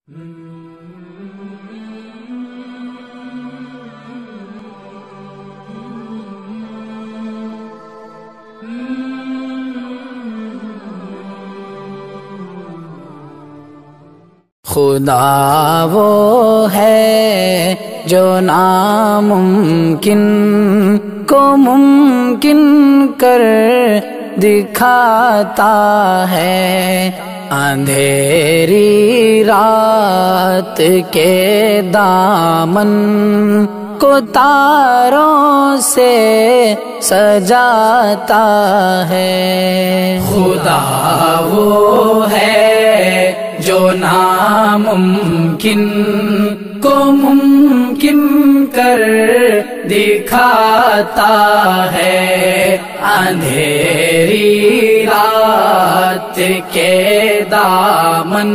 خدا وہ ہے جو ناممکن کو ممکن کر دکھاتا ہے، اندھیری رات کے دامن کو تاروں سے سجاتا ہے۔ خدا وہ ہے جو ناممکن کو ممکن کر دکھاتا ہے، اندھیری رات کے دامن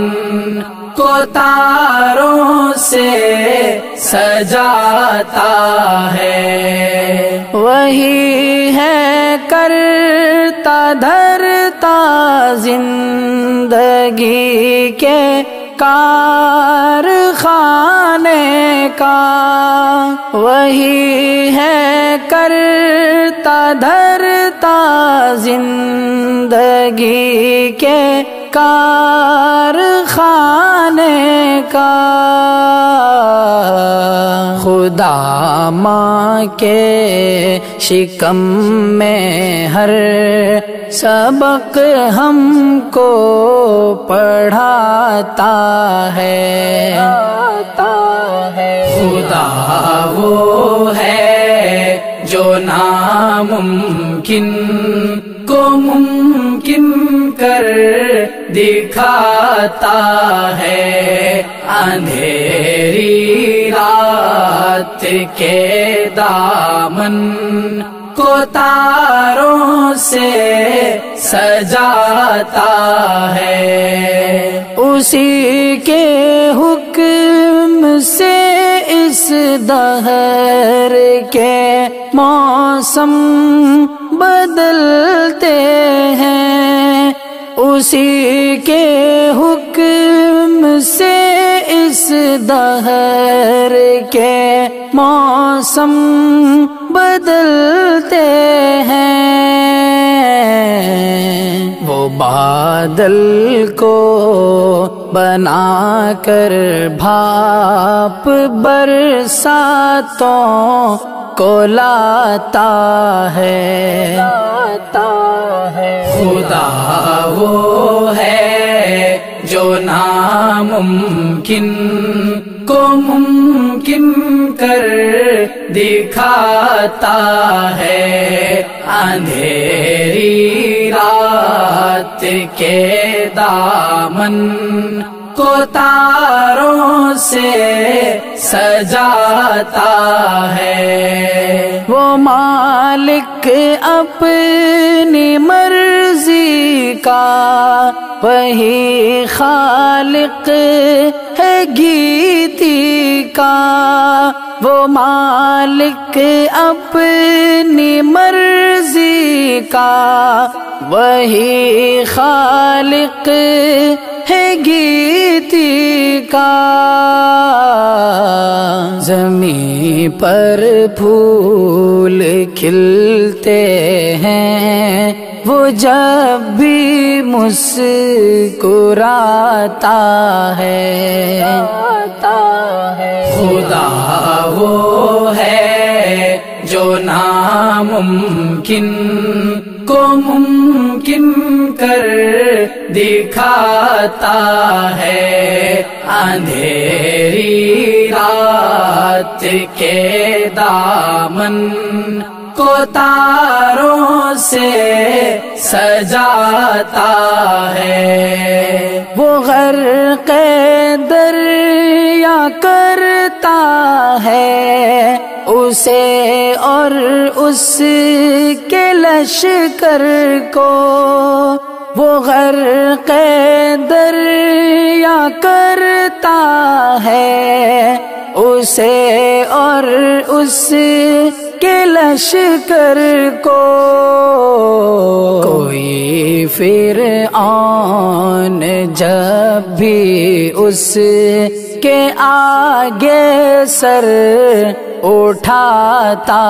کو تاروں سے سجاتا ہے۔ وہی ہے کرتا دھرتا زندگی کے کارخانے کا، وہی ہے کرتا دھرتا زندگی کے کارخانے کا۔ خدا ماں کے شکم میں ہر سبق ہم کو پڑھاتا ہے۔ خدا وہ ہے جو ناممکن کو ممکن کر دکھاتا ہے، اندھیری رات کے دامن کو تاروں سے سجاتا ہے۔ اسی کے حکم سے اس دہر کے موسم بدلتے ہیں، اسی کے حکم سے اس دہر کے موسم بدلتے ہیں۔ وہ بادل کو بنا کر بھاپ برساتوں کو لاتا ہے۔ خدا وہ ہے جو ناممکن کو ممکن کر دکھاتا ہے، اندھیری رات کے دامن کو تاروں سے سجاتا ہے۔ وہ مالک اپنی مرضی کا، وہی خالق ہے گیتی کا، وہ مالک اپنی مرضی کا، وہی خالق ہے گیتی کا۔ زمین پر پھول کھلتے ہیں وہ جب بھی مسکراتا ہے۔ خدا وہ ہے جو ناممکن کو ممکن کر دکھاتا ہے، اندھیری رات کے دامن کو تاروں سے سجاتا ہے۔ وہ غرق دریا کرتا ہے اسے اور اس کے لشکر کو، وہ غرق دریا کرتا ہے اسے اور اس کے لشکر کو۔ کوئی فرعون جب بھی اس کے آگے سر اٹھاتا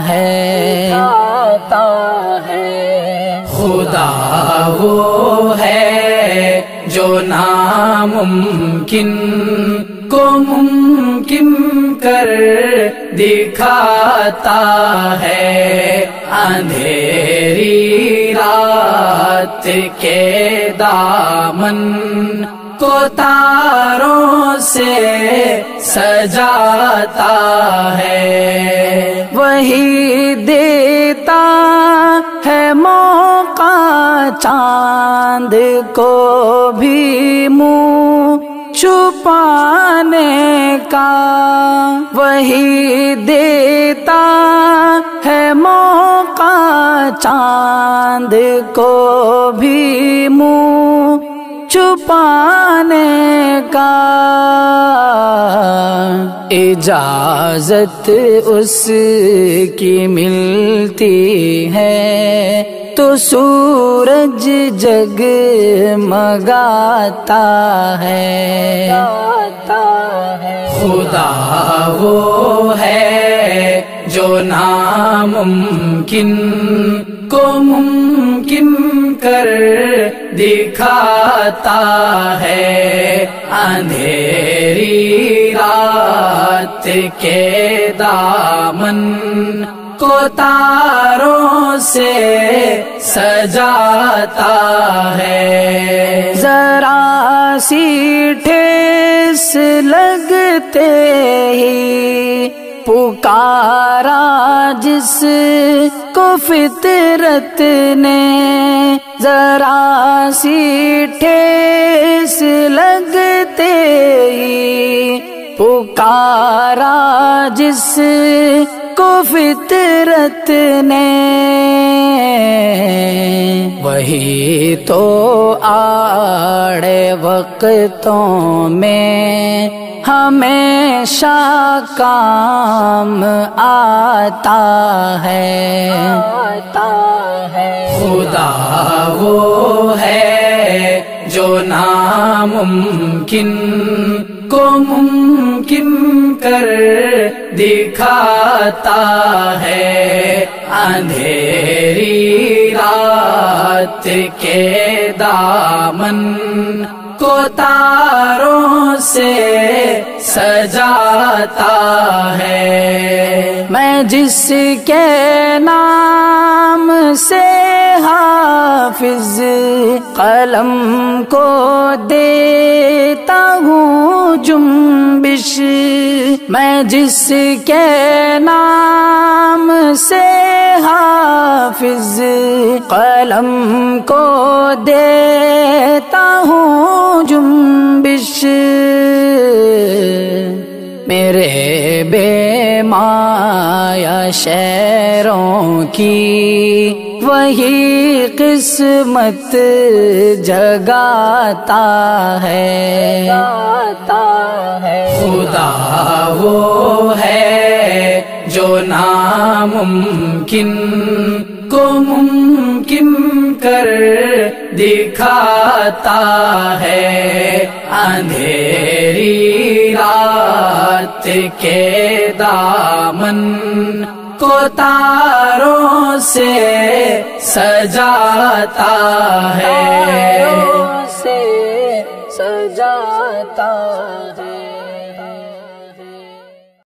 ہے، خدا وہ ہے جو ناممکن کو ممکن کر دکھاتا ہے، اندھیری رات کے دامن کو تاروں سے سجاتا ہے، وہی دیتا ہے موقع چاند کو بھی منہ چھپانے کا، وہی دیتا ہے موقع چاند کو بھی منہ چھپانے کا، اجازت اس کی ملتی ہے تو سورج جگمگاتا ہے، خدا وہ ہے جو ناممکن کو ممکن کر دکھاتا ہے، اندھیری رات کے دامن کو تاروں سے سجاتا ہے، ذرا سی ٹھیس لگتے ہی پکارا جس کو فطرت نے، ذرا سی ٹھیس لگتے ہی پکارا جس کو فطرت نے، وہی تو آڑے وقتوں میں ہمیشہ کام آتا ہے، خدا وہ ہے جو ناممکن کو ممکن کر دکھاتا ہے، اندھیری رات کے دامن کو تاروں سے سجاتا ہے، میں جس کے نام سے حافظ قلم کو دیتا ہوں جنبش، میں جس کے نام سے حافظ قلم کو دیتا ہوں جنبش، میرے بے مایا شعروں کی وہی قسمت جگاتا ہے، خدا وہ ہے جو ناممکن کو ممکن کر دکھاتا ہے، اندھیری رات کے دامن کو تاروں سے سجاتا ہے، سجاتا ہے۔